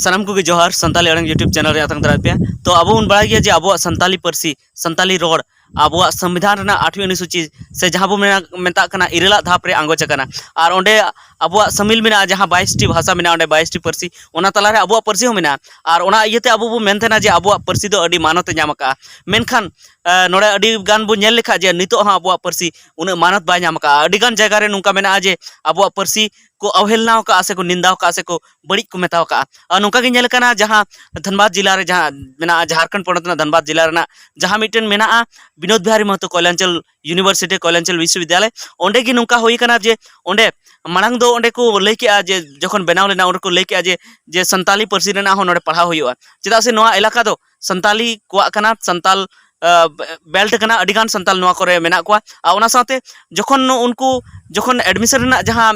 सानाम को जोहार Santali अड़ंग YouTube channel रे आतंग दाराय पे तो अब बन बड़ा गया जे अब संताली पार्सी संताली रोड अब संविधान रेना 8वीं अनुसूची से जहां बो मेता कना इरेला धाप रे आंगोच कना और ओंडे अब समिल मेना जहां 22 टी भाषा मेना ओंडे 22 टी पार्सी ओना तला रे अब पार्सी हो मेना और ओना इयते अब बो मेनथेना जे अब पार्सी दो अडी मानत ᱧᱟᱢ का मेनखान नोड़े अडी गान बो नेल लेखा जे नितो हां अब पार्सी उन मानत बाय ᱧᱟᱢ का अडी गान जगह रे नुका मेना जे अब पार्सी को अवहेलना का से को निंदा का से को बड़ी को मेता का नुका गे नेल कना जहां धनबाद जिला रे जहां मेना झारखंड पड़त ना धनबाद जिला रेना जहां मिटन मेना विनोद बिहारी महतो कोयलांचल यूनिवर्सिटी कोयलांचल विश्वविद्यालय ओंडे गी नुका होई कना जे ओंडे मांग दो ओंडे को लई के जे जखन बनाव लेना ओंडे को लई के जे संताली पार्सी रेना हो नोडे पढ़ाव होयुआ चेदा से नोआ इलाका दो संताली को कना संताल बेल्ट कना अडिगान संताल नोआ करे मेना को ओना साथे जखन उनको जखन एडमिशन रेना जहां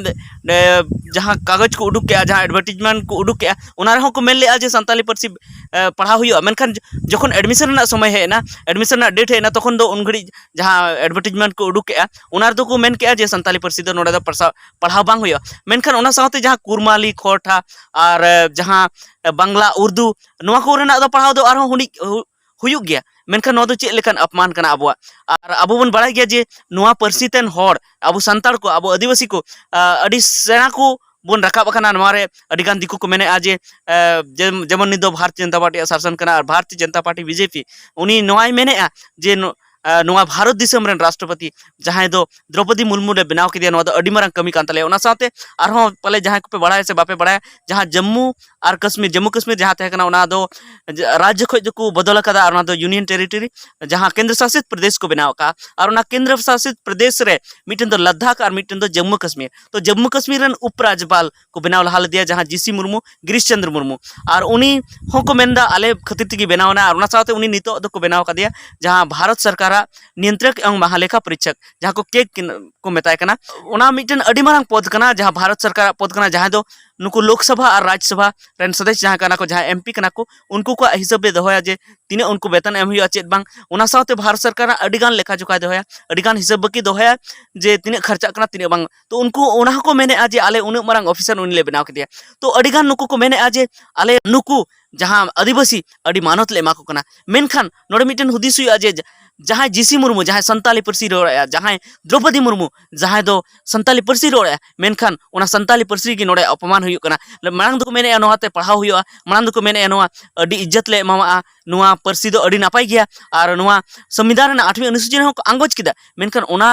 जहां कागज को उडुक के जहां एडवर्टाइजमेंट को उडुक के ओना रे को मेन ले जे संताली पार्सी पढ़ाव हुआ मेनखान जखन एडमिशन रेना समय हेना एडमिशन रेना डेट हेना तखन दो उन घड़ी जहां एडवर्टाइजमेंट को उडुक के ओना रे को मेन के जे संताली पार्सी दो नोडे दो पढ़ाव बांग हुआ मेनखान ओना साथे जहां कुरमाली खोरठा और जहां बांग्ला उर्दू नोआ को रेना दो पढ़ाव दो आरो हुनी हुयुग गया मेनखान नोआ दो चेक लेखान अपमान कना अब और अब बन बड़ा गया जे नोआ पार्सी तेन होड़ अब संताल को अब आदिवासी को अडी सेना को बन रकाब कना नोआ रे अडिगान दिकु को मेने आजे जेमन निदो भारतीय जनता पार्टी शासन कना और भारतीय जनता पार्टी बीजेपी उनी नोआई मेने जे नोआ भारत दिसम रेन राष्ट्रपति जहां दो द्रौपदी मुर्मू ने बनाव के नोआ दो अडी मारंग कमी कान तले ओना साथे आरहों पले जहां को पे बड़ा से बापे बड़ा जहां जम्मू और जम्मू कश्मीर जहां तहे कना ओना दो राज्य खो को बदल कदा और ओना दो यूनियन टेरिटरी जहां केंद्र शासित प्रदेश को बनाव का और ओना केंद्र शासित प्रदेश रे मिटन दो लद्दाख और मिटन दो जम्मू कश्मीर तो जम्मू कश्मीर रेन उपराज्यपाल को बनाव लहाल दिया जहां जीसी मुर्मू गिरीश चंद्र मुर्मू और उनी होको मेनदा आले खतिर तगी बनावना और ओना साथे उनी नितो दो को बनाव का दिया जहां भारत सरकार नियंत्रक एवं महालेखा परीक्षक जहां को केक को मेताय कना ओना मिटन अडी मारंग पद कना जहां भारत सरकार पद कना जहां दो नुकु लोकसभा और राज्यसभा रेन सदस्य जहां कना को जहां एमपी कना को उनको को हिसाब ले दोया जे तिने उनको वेतन एम हुआ चेत बांग ओना साथे भारत सरकार अडिगान लेखा जोखा दोया अडिगान हिसाब बकी दोया जे तिने खर्चा कना तिने बांग तो उनको ओना को मेने जे आले उन मारंग ऑफिसर उन ले बनाव के दिया तो अडिगान नुकु को मेने जे आले नुकु जहां आदिवासी अडी मानत ले माको कना मेनखान नोडे मिटन हुदिस हुआ जे जहां जीसी मुर्मू जहां संताली पार्सी रोड़ा जहां द्रौपदी मुर्मू जहां दो संताली पार्सी रोड़ा मेनखान ओना संताली पार्सी की नोड़े अपमान हुई कना मांग दो मेने नोआते पढ़ाव हुआ मांग दो मेने नोआ अडी इज्जत ले एमामा नोआ पार्सी दो अडी नापाय गया और नोआ संविधान रेना 8वीं अनुसूची रे आंगोज किदा मेनखान ओना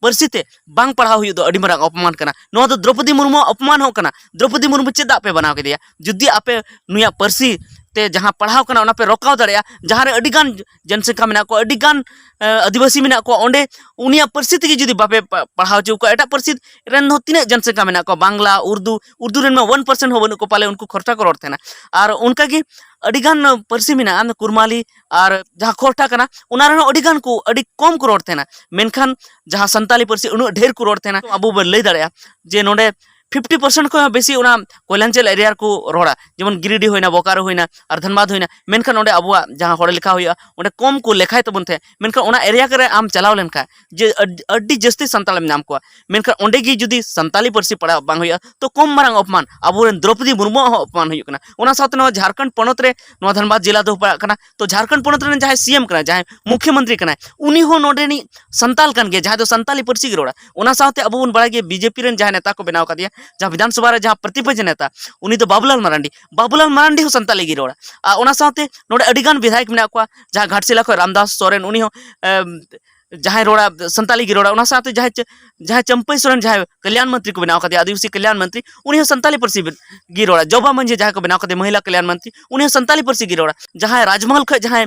पार्सी ते बांग पढ़ाव हुई दो अडी मारंग अपमान कना नोआ दो द्रौपदी मुर्मू अपमान हो कना द्रौपदी मुर्मू चेदा पे बनाव के दिया जुदी आपे नुया पार्सी ते जहां पढ़ाव कना ओना पे रोकाव दड़या जहां रे अडिगान जनसंख्या मेना को अडिगान आदिवासी मेना को ओंडे उनिया पार्सी तगी जुदी बापे पढ़ाव चौ को एटा पार्सी रेन हो तिने जनसंख्या मेना को बांग्ला उर्दू रेन में 1% हो बनु को पाले उनको खर्चा को रोड थेना और उनका की अडिगान पार्सी मेना कुरमाली और जहां खोरठा कना उना रे अडिगान को अडी कम को रोड थेना मेनखान जहां संताली पार्सी उन ढेर को रोड थेना अबो बे लई दड़या जे नोडे 50% को बेसी उना कोयलांचल एरिया को रोड़ा जेमन गिरिडी होइना बोकारो होइना और धनबाद होइना मेनखान ओंडे अबुआ जहां होड़ लेखा होइया ओंडे कम को लेखाय तबन थे मेनखान ओना एरिया करे आम चलाव लेनखा जे अड्डी जस्ती संताल नाम को मेनखान ओंडे गी जुदी संताली पार्सी पढ़ा बांग होइया तो कम मारंग अपमान अबुरेन द्रौपदी मुर्मू अपमान होइयो कना ओना साथ न झारखंड पनत रे न धनबाद जिला दो पड़ा कना तो झारखंड पनत रे जहां सीएम कना जहां मुख्यमंत्री कना उनी हो नोडे नि संताल कन गे जहां दो संताली पार्सी गे रोड़ा ओना साथे अबु बन बड़ा गे बीजेपी रेन जहां नेता को बनाव का दिया जहां विधानसभा रे जहां प्रतिपक्ष नेता उनी तो बाबूलाल मारांडी हो संताली गी रोड़ा ओना साथे नोडे अडिगान विधायक मेना को जहां घाटशिला को रामदास सोरेन उनी हो जहां रोड़ा संताली गी रोड़ा ओना साथे जहां चंपई सोरेन जहां कल्याण मंत्री को बनाव कदे आदिवासी कल्याण मंत्री उनी हो संताली पार्सी गी रोड़ा जोबा मंजे जहां को बनाव कदे महिला कल्याण मंत्री उनी हो संताली पार्सी गी रोड़ा जहां राजमहल ख जहां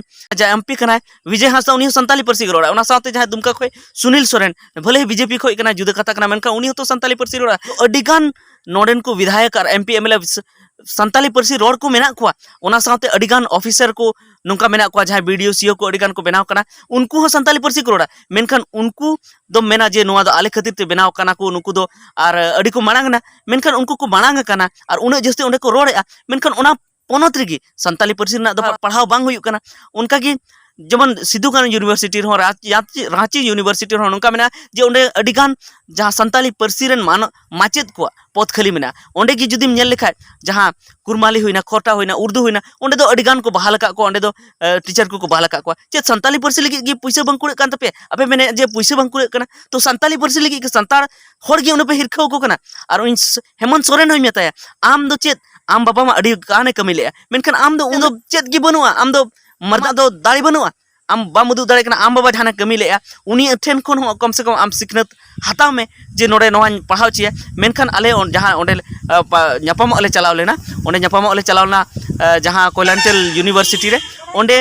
एमपी कना विजय हांसदा उनी हो संताली पार्सी गी रोड़ा ओना साथे जहां दुमका खय सुनील सोरेन भले बीजेपी खय कना जुदा कथा कना मेनका उनी हो तो संताली पार्सी रोड़ा अडिगान नोडेन को विधायक और MP MLA Santali Parsi road को मेना को ओना साथे अडिगान ऑफिसर को नुका मेना को जहां वीडियो सीओ को अडिगान को बनाव कना उनको हो संताली पार्सी को रोड़ा मेनखान उनको दो मेना जे नोआ दो आले खातिर ते बनाव कना को उनको दो और अडी को मांग ना मेनखान उनको को मांग कना और उन जस्ती ओंडे को रोड़ा मेनखान ओना पोनत रेगी संताली पार्सी ना दो पढ़ाव बांग हुई कना उनका की जेमन सिद्धू कानू यूनिवर्सिटी रांची यूनिवर्सिटी नौका मेना जे ओंडे अडिगान जहाँ संताली पार्सी रेन माचेद को पद खाली मेना ओंडे की जुदीम नेल लेखा जहाँ कुरमाली हुईना खोटा हुईना उर्दू हुईना ओंडे दो अडिगान को बहाल का ओंडे दो टीचर को बहाल का चे संताली पार्सी लगी की पैसा बंग कुड़े कान तपे आपे मेने जे पैसा बंग कुड़े कना तो संताली पार्सी लगी संतार होड़ गे पे हिरखाव को कना और हेमंत सोरेन होई मेताया आम दो चेत आम बाबा मा अड़ी काने कमी ले मेनखान आम दो उन दो चेत गी बनुआ आम दो मर्दा दो दाड़ी बनुआ आम बाम उदू दाड़े आम बाबा जहाँ कमी ले उनी ठेन खन कम से कम आम सिखनत हताव में जे नोड़े नोहाñ पढ़ाव चिया मेनखान आले जहाँ ओंडे ᱧᱟᱯᱟᱢᱚᱜ ले चलाव लेना ओंडे ᱧᱟᱯᱟᱢᱚᱜ ले चलाव ना जहाँ कोयलांचल यूनिवर्सिटी रे ओंडे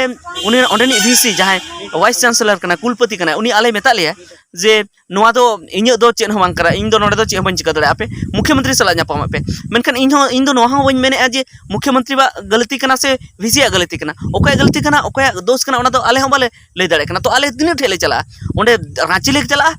उनी ओंडेनी वीसी जहाँ वाइस चांसलर कना कुलपति कना उनी आले मेता लिया जे नोआ दो इᱧ दो चेन हो बांग करा इñ दो नोड़े दो चेन बाñ चिका दड़े आपे मुख्यमंत्री सला ᱧᱟᱯᱟᱢ पे मेनखान इñ दो नोहा बाñ मेने जे मुख्यमंत्री बा गलती कना से वीसी गलती कना ओकय गलती कना ओकय दोष कना ओना दो आले हम बाले लई दाड़े कना तो आले तीन ठेले चला ओंडे रांची ले चला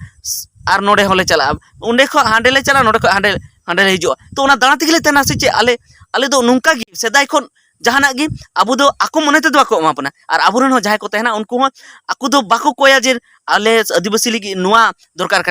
और नोड़े होले चला ओंडे खो हांडे ले चला नोड़े खो हांडे हांडे ले हिजुआ तो ओना दाणा तिगले तना से चे आले आले दो नुंका गी सेदाय खन जहाना गी अबु दो आको मने ते दो आको एमापना और अबुरन हो जहाय को तहना उनको आको दो बाको कोया जे आले आदिवासी लगी नुआ दरकार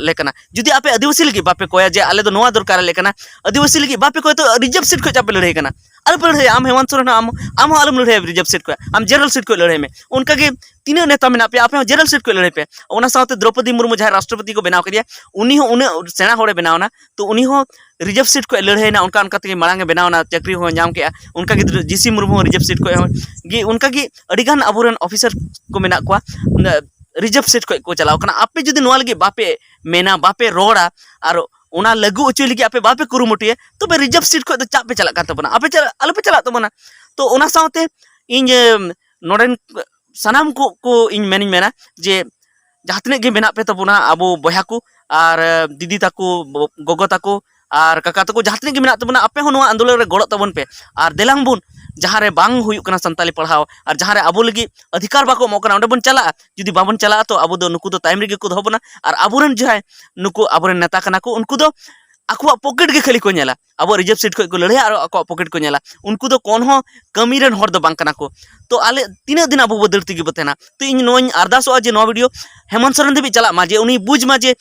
लेकना जुदी आपे आदिवासी लगी बापे कोया जे आले दो नुआ दरकार लेकना आदिवासी लगी बापे कोय तो रिजर्व सीट को चापे लड़ाई कना अरे पे लड़ाई आम हेमंत सोरेन आम आलम लड़ाई रिजर्व सीट को आम जनरल सीट को लड़ाई में उनका के तीन नेता मेना पे आपे जनरल सीट को लड़ाई पे ओना साथे द्रौपदी मुर्मू जहां राष्ट्रपति को बनाव करिया उनी हो उन सेना होड़े बनावना तो उनी हो रिजर्व सीट को लड़ाई ना उनका उनका तक मांगे बनावना चाकरी हो नाम के उनका की जीसी मुर्मू रिजर्व सीट को गी उनका की अडिगान अबुरन ऑफिसर को मेना को रिजर्व सीट को चलाव कना आपे जुदी नोआ लगी बापे मेना बापे रोड़ा और ओना लगू उचु लगी आपे बापे कुरुमुटिया तो बे रिजर्व सीट को चाप पे चला तबना आपे चला आलो पे चला तबना तो ओना साथे इन नोडेन सनाम को इन मेनिन मेना जे जहाँ तने गे मेना पे तबना अबो बया को और दीदी ताको गोगो ताको और काका ताको जहाँ तने गे मेना तबना आपे हो नोआ आंदोलन रे गड़ो तबन पे और देलांग बुन जहाँ रे बांग हुयुक कना संताली पढ़ाव और जहाँ रे अबो लगी अधिकार बाको एमोग कना ओंडे बन चला जुदी बाबन चला तो अबो दो नुकु दो ताइम रे को दोबना और अबोरन जहाँ नुकु अबोरन नेता कना को उनको दो आको पॉकेट के खाली को नेला अब रिजर्व सीट को लड़े और आको पॉकेट को नेला उनको दो कौन हो कमी रेन हर दो बांग कना को तो आले तीन दिन अब बदलती की बतेना तो इन नोइन अरदासो जे नो वीडियो हेमंत सोरेन देबी चला मा जे उनी बुझ मा जे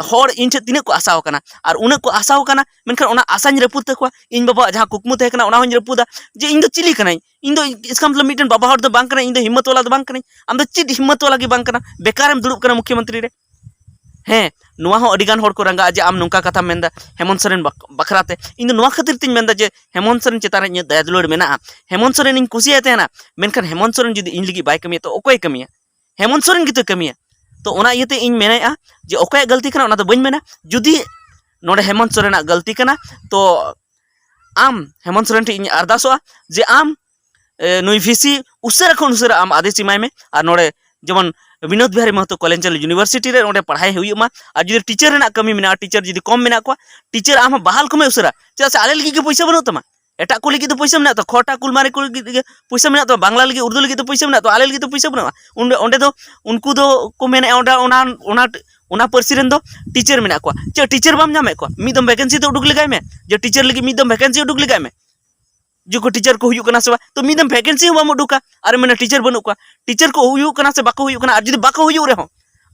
हर इन चे तीन को आसाव कना और उन को आसाव कना मेनखान ओना आसाñ रपुद तको इन बाबा जहां कुकमु तहे कना ओना होñ रपुदा जे इन दो चिली कनाई इन दो इसका मतलब मिटन बाबा हर दो बांग कना इन दो हिम्मत वाला दो बांग कनाई आम दो चिट हिम्मत वाला की बांग कना बेकारम दुड़ुब कना मुख्यमंत्री रे हें नुआ हो अडिगान होड़ को रंगा जे आम नुका कथा मेंदा हेमंत सोरेन बखराते इन नुआ खातिर तिन मेंदा जे हेमंत सोरेन चेतान रे दया दुलार मेना हेमंत सोरेन इन कुसिया तेना मेनखान हेमंत सोरेन जुदी इन लगी बाय कमिया तो ओकोय कमिया हेमंत सोरेन गितो कमिया तो ओना इयते इन मेनाया जे ओकोय गलती कना ओना तो बइन मेना जुदी नोडे हेमंत सोरेना गलती कना तो आम हेमंत सोरेन इन अरदासोआ जे आम नुई वीसी उसरा खन उसरा आम आदेश इमाय में और नोडे जेमन विनोद बिहारी महतो कोलेंचल यूनिवर्सिटी रे ओंडे पढ़ाई हुयुमा और जुदी टीचर रेना कमी मेना टीचर जुदी कम मेना को टीचर आम बहाल को में उसरा चेदा से आले लगी के पैसा बनो तमा एटा को लगी तो पैसा मेना तो खोटा कुलमारी को लगी पैसा मेना तो बांग्ला लगी उर्दू लगी तो पैसा मेना तो आले लगी तो पैसा बनो ओंडे ओंडे दो उनको दो को मेने ओंडा ओना ओना ओना पर्सी रेन दो टीचर मेना को चे टीचर बाम जामे को मिदम वैकेंसी तो उडुक लगाय में जे टीचर लगी मिदम वैकेंसी उडुक लगाय में जो को टीचर को हुयुक कना से तो मिदम वैकेंसी बाम उडुका अरे मेना टीचर बनु को टीचर को हुयुक कना से बाको हुयुक कना और जुदी बाको हुयुक रे हो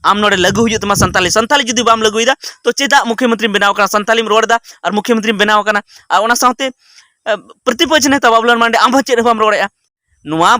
आम नोडे लगु हुयुक तमा संताली संताली जुदी बाम लगुइदा तो चेदा मुख्यमंत्री बनाव कना संताली में रोड़दा और मुख्यमंत्री बनाव कना और ओना साथे प्रतिपक्ष नेता बाबुलाल मांडे आम चेद बाम रोड़या नुआ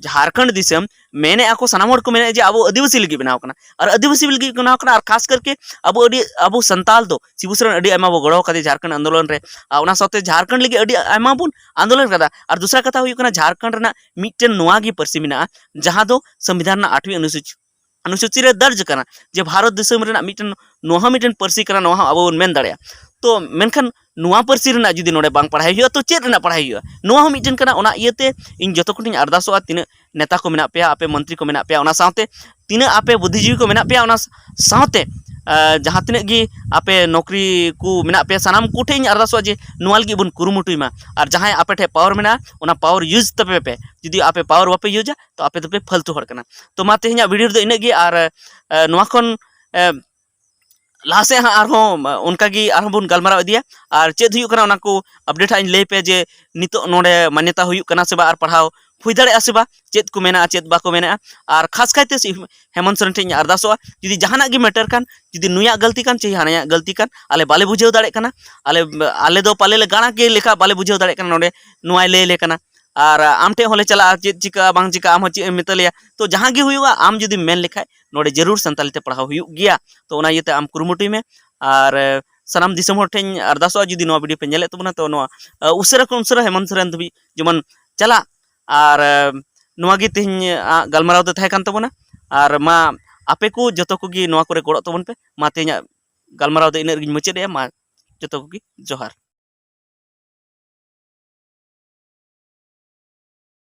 झारखंड दिसम मेने आको सनाम हर को मेने जे अब आदिवासी लगी बनाव कना और आदिवासी लगी बनाव कना और खास करके अब संताल दो शिबू सोरेन अडी आयमा बो गड़ो कदे झारखंड आंदोलन रे ओना साथे झारखंड लगी अडी आयमा बुन आंदोलन कदा और दूसरा कथा हुई कना झारखंड रना मिटन नुआ गी परसी मेना जहां दो संविधान ना 8वीं अनुसूची रे दर्ज कना जे भारत दिसम रना मिटन नुआ मिटन परसी कना नुआ अब मेन दाड़या तो मेनखान नुआ परसी रना जुदी नोडे बांग पढ़ाई हुआ तो चेद रना पढ़ाई हुआ नुआ हो मिटन कना ओना इयते इन जतो कोटिन अरदासोआ तीन नेता को मेना पेया आपे मंत्री को मेना पेया ओना साथे तीन आपे बुद्धिजीवी को मेना पेया ओना साथे जहाँ तीन गी आपे नौकरी को मेना पेया सनाम कोठे इन अरदासोआ जे नुआ लगी बुन कुरुमुटुइमा और जहाँ आपे ठे पावर मेना ओना पावर यूज तपे पे जुदी आपे पावर वापे यूजा तो आपे तपे फालतू हड़ कना तो मा तेहኛ वीडियो दो इने गी और नुआ खन लासे हाँ उनका की बन गलमारा इदिया और चेद हुयुक कना उना को अपडेट इन लay पे जे नितो नोडे मान्यता हुयुक कना से बा और पढ़ाव हुई दाड़े से बा चेत को मेना चेत बाको मेना और खास कायते हेमंत सोरेन ठेन अरदासोआ जुदी जहाना गी मैटर कान जुदी नुया गलती कान चे हाना गलती कान आले बाले बुझेव दाड़े काना आले दो पाले ले गाना के लेखा बाले बुझेव दाड़े काना नोडे नुआय ले ले काना और आम ठे होले चला चेत चिका बांग चिका आम चे मितलिया तो जहां गी हुआ आम जुदी मेन लेखाय नोडे जरूर संताली ते पढ़ाव हुई गया तो ओना इयते आम कुरुमुटुई में और सानाम दिसम हर ठेन अरदासोआ जुदी नो वीडियो पे नेले तबना तो नो उसरा को उसरा हेमंत सोरेन धबी जेमन चला और नोआगी तेहन गलमाराव दो थाहे कान तबना और मा आपे को जतो को गी नोआ करे गड़ो तबन पे मा तेहन गलमाराव दो इनर गिन मुचादे मा जतो को गी जोहार।